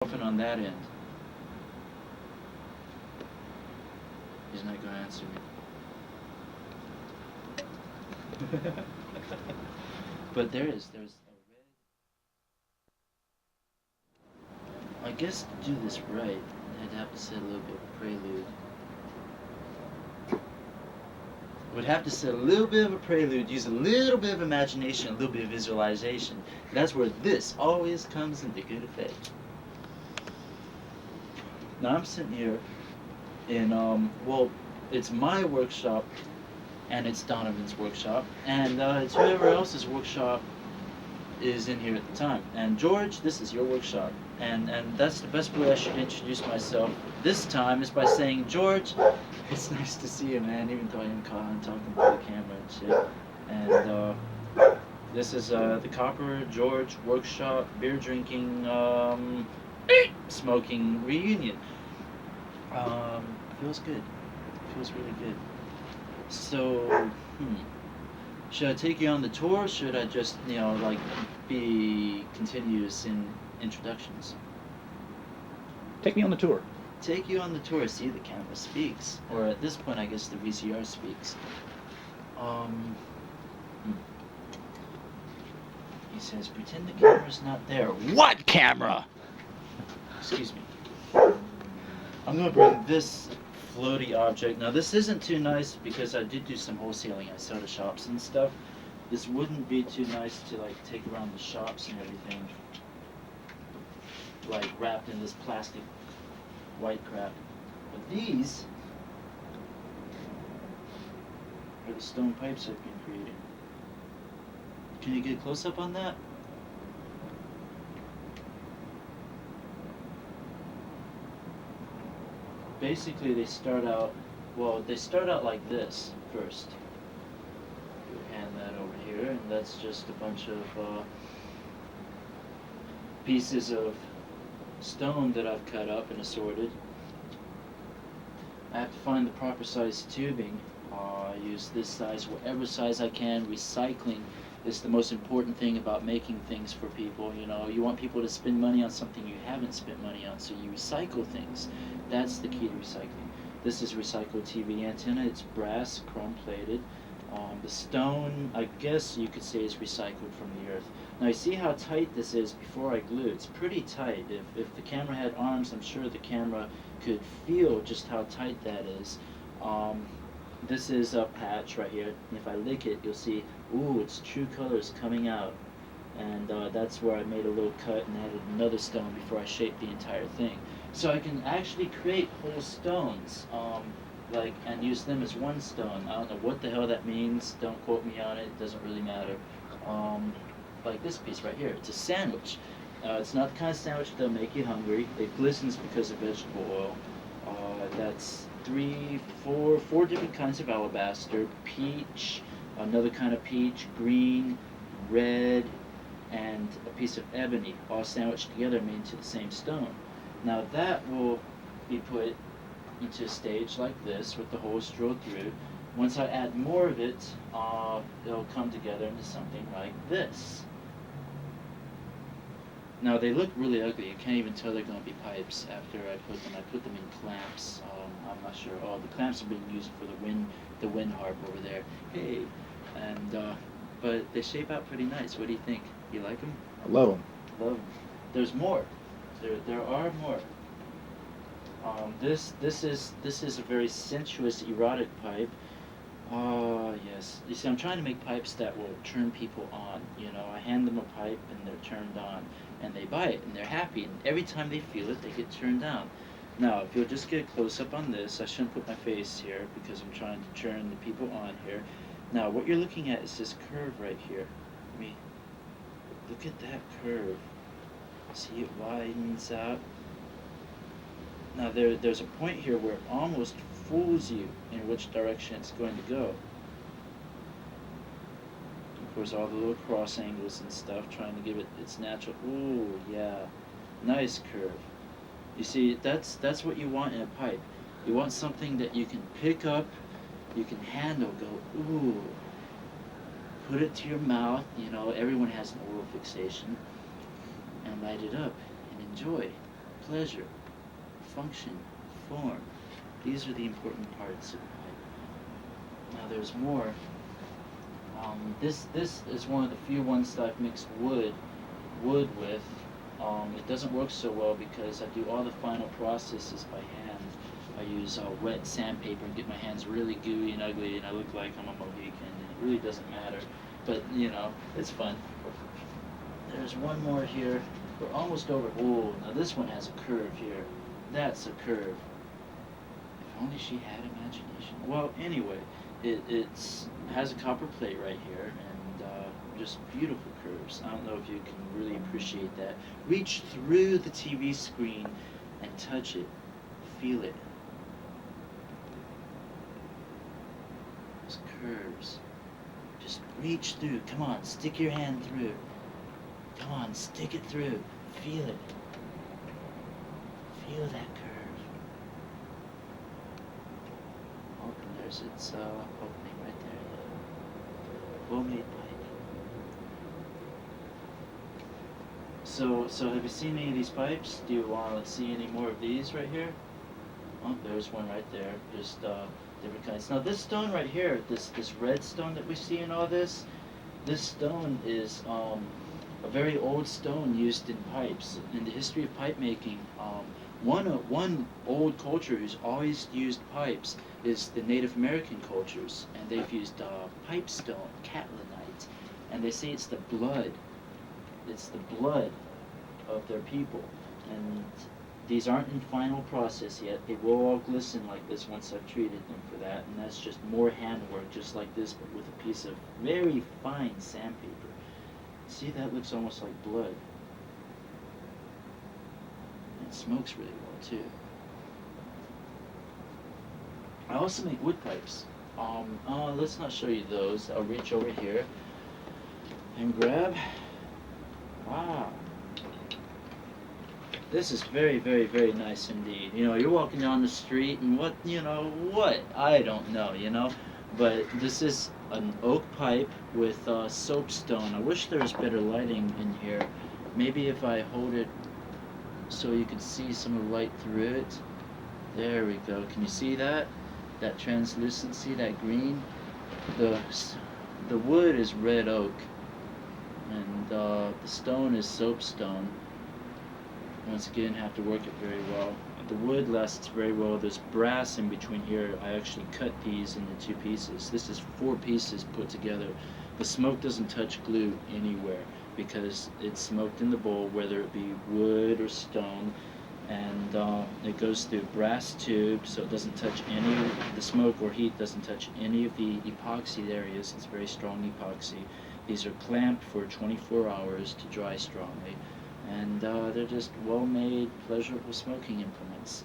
Often on that end. He's not going to answer me. But there's a red. I guess to do this right, I'd have to set a little bit of prelude. Would have to set a little bit of a prelude, use a little bit of imagination, a little bit of visualization. That's where this always comes into good effect. Now I'm sitting here in well, it's my workshop and it's Donovan's workshop and it's whoever else's workshop is in here at the time. And George, this is your workshop. And that's the best way I should introduce myself this time is by saying, George, it's nice to see you, man, even though I'm talking to the camera and shit. And this is the Copper George Workshop beer drinking, smoking reunion. Feels good. Feels really good. So, should I take you on the tour? Or should I just, be continuous in introductions? Take me on the tour. Take you on the tour. See, the camera speaks, or at this point, I guess the VCR speaks. He says, "Pretend the camera's not there." What camera? Excuse me. I'm gonna bring this floaty object. Now this isn't too nice because I did do some wholesaling. I sell to shops and stuff. This wouldn't be too nice to take around the shops and everything. Wrapped in this plastic white crap. But these are the stone pipes I've been creating. Can you get a close up on that? Basically they start out like this first. You hand that over here, and that's just a bunch of pieces of stone that I've cut up and assorted. I have to find the proper size tubing. I use this size, whatever size I can. Recycling is the most important thing about making things for people. You want people to spend money on something you haven't spent money on, so you recycle things. That's the key to recycling. This is recycled TV antenna. It's brass, chrome plated. The stone, I guess you could say, is recycled from the earth. Now you see how tight this is before I glue. It's pretty tight. If the camera had arms, I'm sure the camera could feel just how tight that is. This is a patch right here. If I lick it, you'll see, ooh, its true colors coming out. And that's where I made a little cut and added another stone before I shaped the entire thing. So I can actually create whole stones, and use them as one stone. I don't know what the hell that means. Don't quote me on it. It doesn't really matter. Like this piece right here. It's a sandwich. It's not the kind of sandwich that'll make you hungry. It glistens because of vegetable oil. That's four different kinds of alabaster, peach, another kind of peach, green, red, and a piece of ebony, all sandwiched together made into the same stone. Now that will be put into a stage like this with the holes drilled through. Once I add more of it, it'll come together into something like this. Now they look really ugly. You can't even tell they're going to be pipes after I put them. I put them in clamps. I'm not sure. Oh, the clamps are being used for the wind harp over there. Hey, and but they shape out pretty nice. What do you think? You like them? I love them. Love them. There's more. There are more. This is a very sensuous, erotic pipe. Yes. You see, I'm trying to make pipes that will turn people on. I hand them a pipe and they're turned on, and they buy it and they're happy. And every time they feel it, they get turned on. Now, if you'll just get a close up on this, I shouldn't put my face here because I'm trying to turn the people on here. Now, what you're looking at is this curve right here. Look at that curve. See, it widens out. Now there's a point here where it almost fools you in which direction it's going to go. Of course, all the little cross angles and stuff, trying to give it its natural. Ooh, yeah, nice curve. You see, that's what you want in a pipe. You want something that you can pick up, you can handle, go, ooh, put it to your mouth. Everyone has an oral fixation, and light it up and enjoy. pleasure, function, form. These are the important parts of pipe. Now there's more. This is one of the few ones that I've mixed wood with. It doesn't work so well because I do all the final processes by hand. I use wet sandpaper and get my hands really gooey and ugly, and I look like I'm a Mohican, and it really doesn't matter. But it's fun. There's one more here. We're almost over. Oh, now this one has a curve here. That's a curve. If only she had imagination. Well, anyway, it's has a copper plate right here, and just beautiful curves. I don't know if you can really appreciate that. Reach through the TV screen and touch it. Feel it. Those curves. Just reach through. Come on, stick your hand through. Come on, stick it through. Feel it. Feel that curve. Oh, and there's its opening right there. Well made pipe. So have you seen any of these pipes? Do you want to see any more of these right here? Oh, there's one right there. Just different kinds. Now this stone right here, this red stone that we see in all this stone is a very old stone used in pipes. In the history of pipe making, one old culture who's always used pipes is the Native American cultures, and they've used pipe stone, catlinite, and they say it's the blood. It's the blood of their people, and these aren't in final process yet. They will all glisten like this once I've treated them for that, and that's just more handwork, just like this, but with a piece of very fine sandpaper. See, that looks almost like blood. And it smokes really well too. I also make wood pipes. Let's not show you those. I'll reach over here and grab. Wow. This is very, very, very nice indeed. You're walking down the street and what, I don't know, but this is an oak pipe with soapstone. I wish there was better lighting in here. Maybe if I hold it so you can see some of the light through it. There we go. Can you see that? That translucency, that green? The wood is red oak, and the stone is soapstone. Once again, have to work it very well. The wood lasts very well. There's brass in between here. I actually cut these into 2 pieces. This is 4 pieces put together. The smoke doesn't touch glue anywhere because it's smoked in the bowl, whether it be wood or stone, and it goes through brass tube, so it doesn't touch the smoke or heat doesn't touch any of the epoxy areas. It's very strong epoxy. These are clamped for 24 hours to dry strongly. And they're just well-made, pleasurable smoking implements.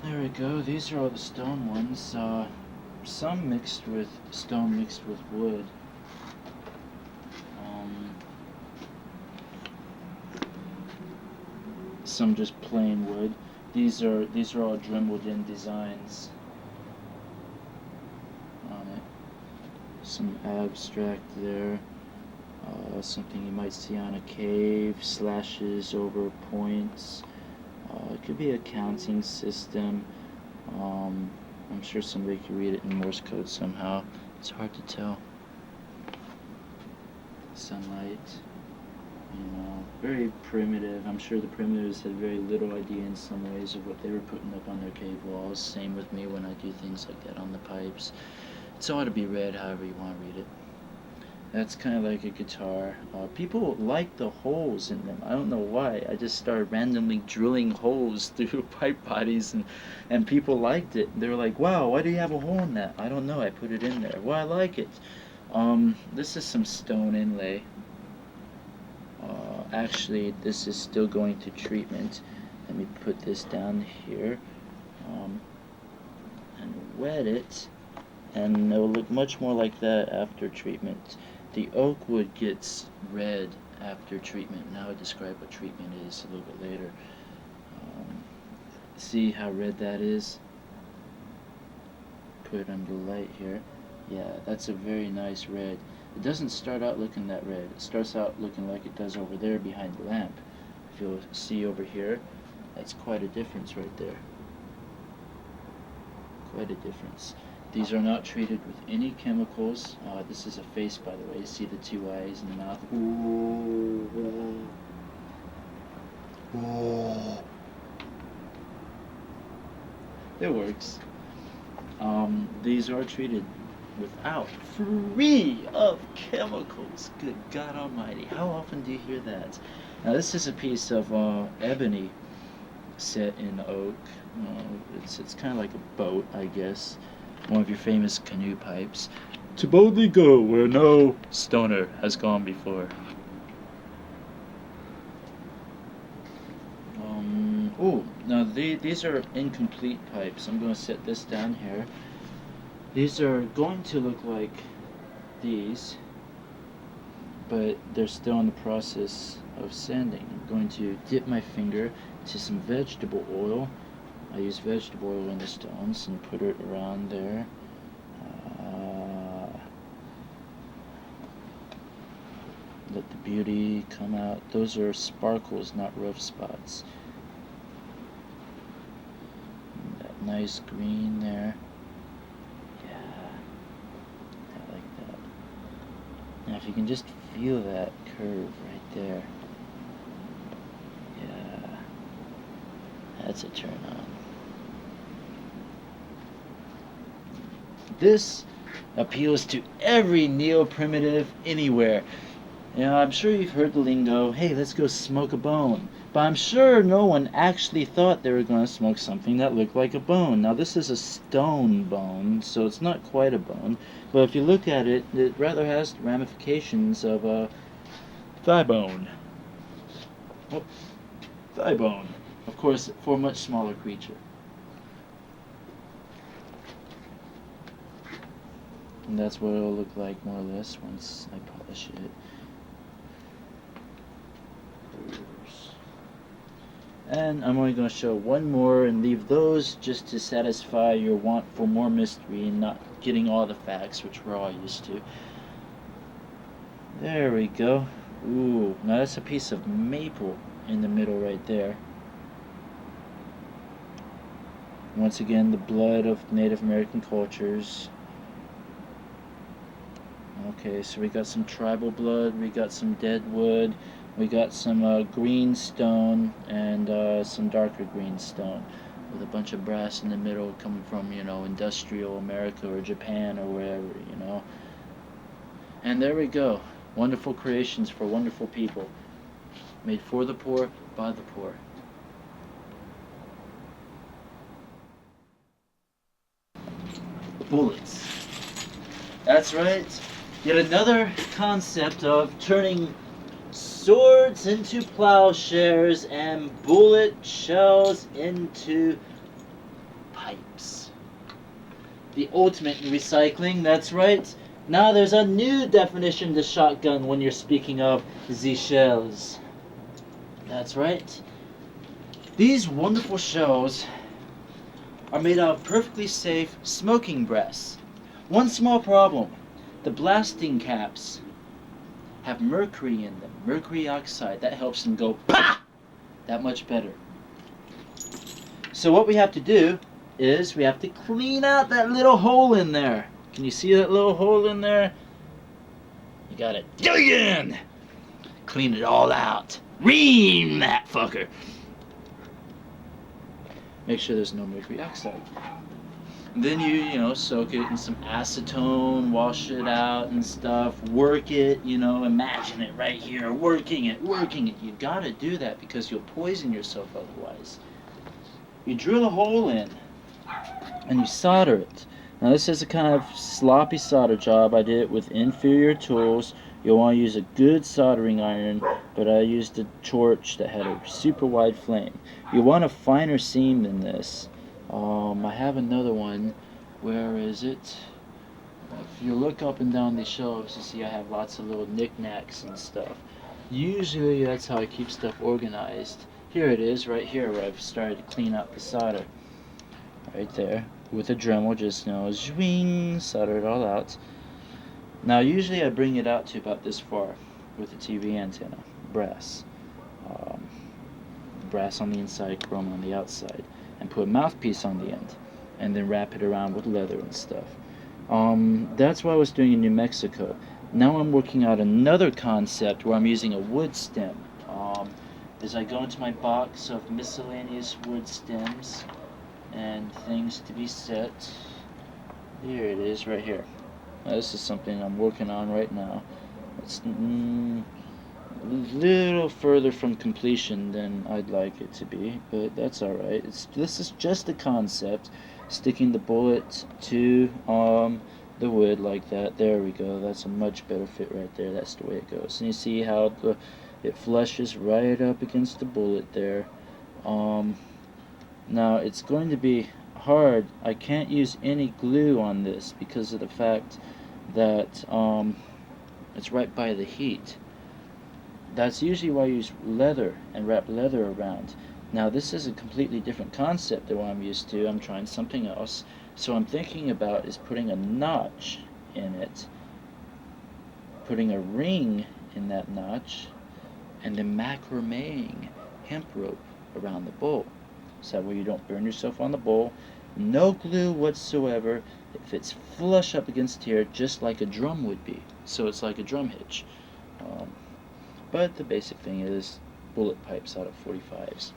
There we go. These are all the stone ones. Some stone mixed with wood. Some just plain wood. These are all dremeled in designs on it. Some abstract there. Something you might see on a cave. Slashes over points. It could be a counting system. I'm sure somebody could read it in Morse code somehow. It's hard to tell. Sunlight. Very primitive. I'm sure the primitives had very little idea in some ways of what they were putting up on their cave walls. Same with me when I do things like that on the pipes. It's all to be read however you want to read it. That's kind of like a guitar. People like the holes in them. I don't know why. I just started randomly drilling holes through pipe bodies, and people liked it. They were like, wow, why do you have a hole in that? I don't know. I put it in there. Well, I like it. This is some stone inlay. Actually, this is still going to treatment. Let me put this down here and wet it, and it will look much more like that after treatment. The oak wood gets red after treatment. Now I'll describe what treatment is a little bit later. See how red that is? Put it under the light here. Yeah, that's a very nice red. It doesn't start out looking that red. It starts out looking like it does over there behind the lamp. If you'll see over here, that's quite a difference right there. Quite a difference. These are not treated with any chemicals. This is a face, by the way. You see the two eyes and the mouth. Ooh. Ooh. It works. These are treated without, free of chemicals. Good God Almighty! How often do you hear that? Now this is a piece of ebony set in oak. It's kind of like a boat, I guess. One of your famous canoe pipes. To boldly go where no stoner has gone before. Oh, now these are incomplete pipes. I'm going to set this down here. These are going to look like these, but they're still in the process of sanding. I'm going to dip my finger to some vegetable oil. I use vegetable oil in the stones and put it around there. Let the beauty come out. Those are sparkles, not rough spots. And that nice green there. Yeah, I like that. Now if you can just feel that curve right there. Yeah, that's a turn on. This appeals to every neo-primitive anywhere. You know, I'm sure you've heard the lingo, hey, let's go smoke a bone. But I'm sure no one actually thought they were going to smoke something that looked like a bone. Now, this is a stone bone, so it's not quite a bone. But if you look at it, it rather has ramifications of a thigh bone. Oh, thigh bone. Of course, for a much smaller creature. And that's what it'll look like, more or less, once I polish it. And I'm only going to show one more and leave those just to satisfy your want for more mystery and not getting all the facts, which we're all used to. There we go. Ooh, now that's a piece of maple in the middle right there. Once again, the blood of Native American cultures. Okay, so we got some tribal blood, we got some dead wood, we got some green stone, and some darker green stone, with a bunch of brass in the middle coming from, you know, industrial America or Japan or wherever, you know. And there we go. Wonderful creations for wonderful people. Made for the poor, by the poor. Bullets. That's right. Yet another concept of turning swords into plowshares and bullet shells into pipes. The ultimate in recycling, that's right. Now there's a new definition to shotgun when you're speaking of the shells. That's right. These wonderful shells are made out of perfectly safe smoking brass. One small problem. The blasting caps have mercury in them, mercury oxide. That helps them go PAH! That much better. So what we have to do is we have to clean out that little hole in there. Can you see that little hole in there? You gotta dig in! Clean it all out. Ream that fucker. Make sure there's no mercury oxide. Then you know, soak it in some acetone, wash it out and stuff, work it, you know, imagine it right here, working it. You gotta do that because you'll poison yourself otherwise. You drill a hole in and you solder it. Now this is a kind of sloppy solder job. I did it with inferior tools. You'll want to use a good soldering iron, but I used a torch that had a super wide flame. You want a finer seam than this. I have another one. Where is it? If you look up and down the shelves, you see I have lots of little knickknacks and stuff. Usually that's how I keep stuff organized. Here it is, right here, where I've started to clean up the solder. Right there. With a Dremel, just, zwing, solder it all out. Now, usually I bring it out to about this far with the TV antenna, brass. Um, brass on the inside, chrome on the outside, and put a mouthpiece on the end, and then wrap it around with leather and stuff. That's what I was doing in New Mexico. Now I'm working out another concept where I'm using a wood stem. As I go into my box of miscellaneous wood stems and things to be set, here it is right here. Now, this is something I'm working on right now. It's a little further from completion than I'd like it to be, but that's alright. This is just a concept. Sticking the bullet to the wood like that. There we go. That's a much better fit right there. That's the way it goes. And you see how it flushes right up against the bullet there. Now it's going to be hard. I can't use any glue on this because of the fact that it's right by the heat. That's usually why I use leather and wrap leather around. Now this is a completely different concept than what I'm used to. I'm trying something else. So I'm thinking about is putting a notch in it, putting a ring in that notch, and then macrameing hemp rope around the bowl. So that way you don't burn yourself on the bowl. No glue whatsoever. It fits flush up against here just like a drum would be. So it's like a drum hitch. But the basic thing is bullet pipes out of 45s.